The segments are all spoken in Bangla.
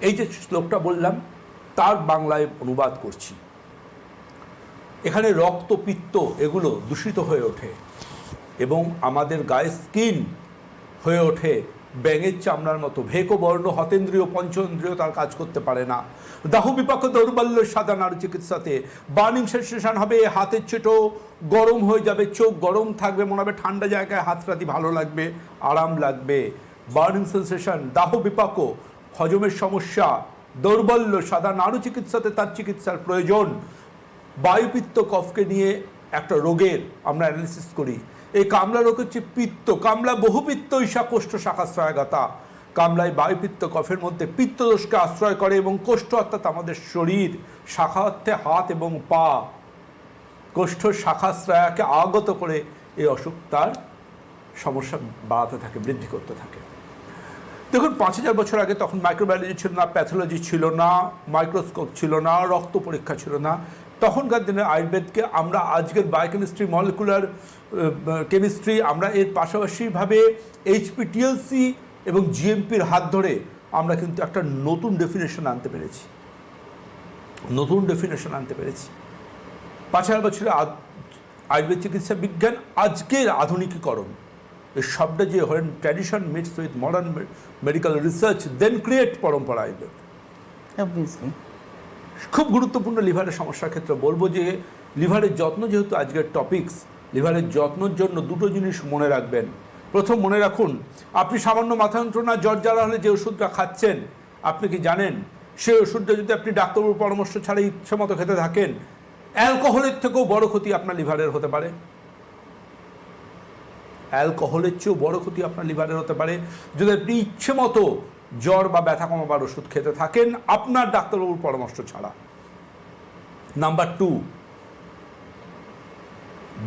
এই যে শ্লোকটা বললাম তার বাংলায় অনুবাদ করছি। এখানে রক্ত, পিত্ত এগুলো দূষিত হয়ে ওঠে এবং আমাদের গায়ে স্কিন হয়ে ওঠে ব্যাঙের চামড়ার মতো, ভেকো বর্ণ, হতেন্দ্রীয়, পঞ্চেন্দ্রিয় তার কাজ করতে পারে না। দাহু বিপাক দৌর্বল্য সাধন আর চিকিৎসাতে বার্নিং সেন্সেশন হবে, হাতের চেটো গরম হয়ে যাবে, চোখ গরম থাকবে, মনে হবে ঠান্ডা জায়গায় হাত রাতি ভালো লাগবে, আরাম লাগবে। বার্নিং সেন্সেশন, দাহ বিপাক, হজমের সমস্যা, দৌর্বল্য সাধন আরও চিকিৎসাতে তার চিকিৎসার প্রয়োজন। বায়ুপিত্ত কফকে নিয়ে একটা রোগের আমরা অ্যানালিসিস করি। এই কামলা রোগ হচ্ছে পিত্ত, কামলা বহুপিত্ত ঈশা কোষ্ঠ শাখাশ্রয়াগাতা। কামলায় বায়ুপিত্ত কফের মধ্যে পিত্তদোষকে আশ্রয় করে এবং কোষ্ঠ অর্থাৎ আমাদের শরীর, শাখা অর্থে হাত এবং পা, কোষ্ঠ শাখাশ্রয়াকে আগত করে এই অসুখ তার সমস্যা বাড়াতে থাকে, বৃদ্ধি করতে থাকে। দেখুন 5000 বছর আগে তখন মাইক্রোবায়োলজি ছিল না, প্যাথোলজি ছিল না, মাইক্রোস্কোপ ছিল না, রক্ত পরীক্ষা ছিল না। তখনকার দিনে আয়ুর্বেদকে আমরা আজকের বায়োকেমিস্ট্রি, মলিকুলার কেমিস্ট্রি, আমরা এর পাশাপাশিভাবে HPTLC এবং GMPর হাত ধরে আমরা কিন্তু একটা নতুন ডেফিনেশন আনতে পেরেছি, 5000 বছরে আয়ুর্বেদ চিকিৎসা বিজ্ঞান আজকের আধুনিকীকরণ, এই সবটা যে হয় tradition meets with modern medical research then create পরম্পরা আয়ুর্বেদ। অবভিয়াসলি খুব গুরুত্বপূর্ণ লিভারের সমস্যার ক্ষেত্রে বলবো যে লিভারের যত্ন যেহেতু আজকের টপিকস, লিভারের যত্নের জন্য দুটো জিনিস মনে রাখবেন। প্রথম, মনে রাখুন আপনি সামান্য মাথা যন্ত্রণা, জ্বর জ্বালা হলে যে ওষুধটা খাচ্ছেন, আপনি কি জানেন সেই ওষুধটা যদি আপনি ডাক্তারবাবুর পরামর্শ ছাড়া ইচ্ছে মতো খেতে থাকেন, অ্যালকোহলের থেকেও বড় ক্ষতি আপনার লিভারের হতে পারে। অ্যালকোহলের চেয়েও বড় ক্ষতি আপনার লিভারের হতে পারে যদি আপনি ইচ্ছে মতো জ্বর বা ব্যথা কমাবার ওষুধ খেতে থাকেন আপনার ডাক্তারবাবুর পরামর্শ ছাড়া। নাম্বার 2,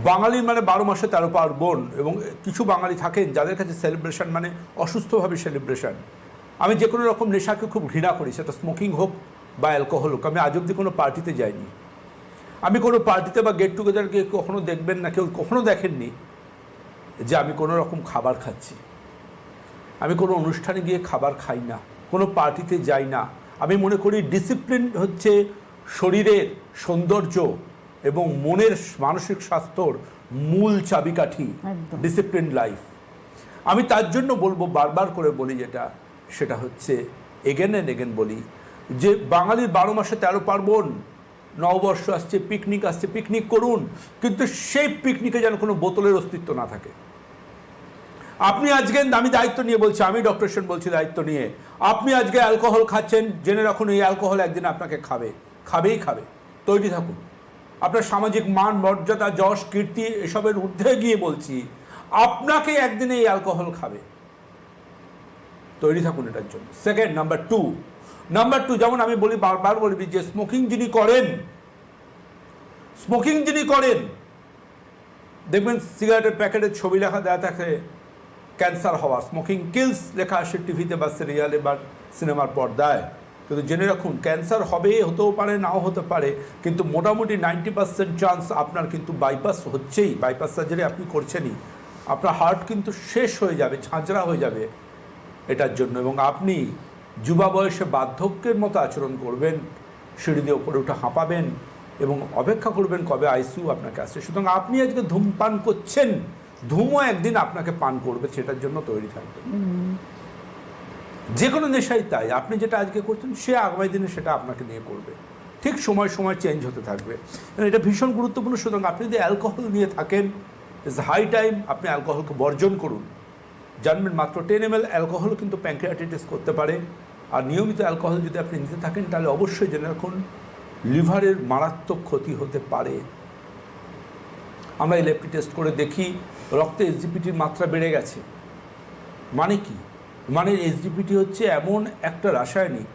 বাঙালির মানে 12 মাসে 13 পার্বণ, এবং কিছু বাঙালি থাকেন যাদের কাছে সেলিব্রেশন মানে অসুস্থভাবে সেলিব্রেশন। আমি যে কোনো রকম নেশাকে খুব ঘৃণা করি, সেটা স্মোকিং হোক বা অ্যালকোহল হোক। আমি আজ অব্দি কোনো পার্টিতে যাইনি, আমি কোনো পার্টিতে বা গেট টুগেদার গিয়ে কখনো দেখবেন না, কেউ কখনো দেখেননি যে আমি কোনো রকম খাবার খাচ্ছি। আমি কোনো অনুষ্ঠানে গিয়ে খাবার খাই না, কোনো পার্টিতে যাই না। আমি মনে করি ডিসিপ্লিন হচ্ছে শরীরের সৌন্দর্য এবং মনের মানসিক স্বাস্থ্যর মূল চাবিকাঠি, ডিসিপ্লিন লাইফ। আমি তার জন্য বলবো, বারবার করে বলি সেটা হচ্ছে এগেন অ্যান্ড এগেন বলি যে বাঙালির 12 মাসে 13 পার্বণ, নববর্ষ আসছে, পিকনিক আসছে, পিকনিক করুন, কিন্তু সেই পিকনিকে যেন কোনো বোতলের অস্তিত্ব না থাকে। আপনি আজকে, আমি দায়িত্ব নিয়ে বলছি, আমি ডক্টর সেন বলছি দায়িত্ব নিয়ে, আপনি আজকে অ্যালকোহল খাচ্ছেন, জেনে রাখুন এই অ্যালকোহল একদিন আপনাকে খাবেই খাবে। তৈরি থাকুন। আপনার সামাজিক মান, মর্যাদা, যশ, কীর্তি এসবের ঊর্ধ্বে গিয়ে বলছি, আপনাকে একদিন এই অ্যালকোহল খাবে। তৈরি থাকুন এটার জন্য। সেকেন্ড, নাম্বার টু, যেমন আমি বলি, বারবার বলবি যে স্মোকিং যিনি করেন দেখবেন সিগারেটের প্যাকেটের ছবি লেখা দেওয়া থাকে ক্যান্সার হওয়া, স্মোকিং কিলস লেখা আসে টিভিতে বা সিরিয়ালে বা সিনেমার পর্দায়। কিন্তু জেনে রাখুন ক্যান্সার হবে, হতেও পারে, নাও হতে পারে, কিন্তু মোটামুটি 90% চান্স আপনার কিন্তু বাইপাস হচ্ছেই, বাইপাস সার্জারি আপনি করছেনই, আপনার হার্ট কিন্তু শেষ হয়ে যাবে, ঝাঁঝরা হয়ে যাবে এটার জন্য। এবং আপনি যুবা বয়সে বার্ধক্যের মতো আচরণ করবেন, সিঁড়ি দিয়ে ওপরে উঠে হাঁপাবেন এবং অপেক্ষা করবেন কবে আইসিইউ আপনাকে আসে। সুতরাং আপনি আজকে ধূমপান করছেন, ধূমও একদিন আপনাকে পান করবে, সেটার জন্য তৈরি থাকবেন। যে কোনো নেশাই তাই, আপনি যেটা আজকে করছেন সে আগামী দিনে সেটা আপনাকে নিয়ে করবে, ঠিক সময় চেঞ্জ হতে থাকবে। এটা ভীষণ গুরুত্বপূর্ণ। সুতরাং আপনি যদি অ্যালকোহল নিয়ে থাকেন, ইটস হাই টাইম আপনি অ্যালকোহলকে বর্জন করুন। জানবেন মাত্র 10 ml অ্যালকোহল কিন্তু প্যানক্রিয়াটাইটিস করতে পারে। আর নিয়মিত অ্যালকোহল যদি আপনি নিতে থাকেন তাহলে অবশ্যই জেনে রাখুন লিভারের মারাত্মক ক্ষতি হতে পারে। আমরা এলএফটি টেস্ট করে দেখি রক্তে এসজিপিটির মাত্রা বেড়ে গেছে। মানে কি? মানে এসজিপিটি হচ্ছে এমন একটা রাসায়নিক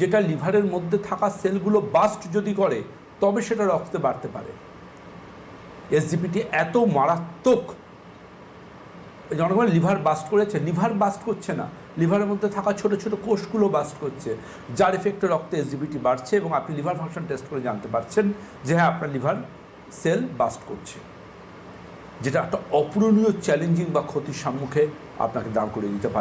যেটা লিভারের মধ্যে থাকা সেলগুলো বাস্ট যদি করে তবে সেটা রক্তে বাড়তে পারে। এসজিপিটি এত মারাত্মক, জনগণ লিভার বাস্ট করেছে, লিভার বাস্ট করছে না, লিভারের মধ্যে থাকা ছোট ছোট কোষগুলো বাস্ট করছে, যার এফেক্টে রক্তে এসজিপিটি বাড়ছে এবং আপনি লিভার ফাংশন টেস্ট করে জানতে পারছেন যে হ্যাঁ আপনার লিভার সেল বাস্ট করছে, যেটা একটা অপূরণীয় চ্যালেঞ্জিং বা ক্ষতির সম্মুখে আপনাকে দাঁড় করিয়ে দিতে পারে।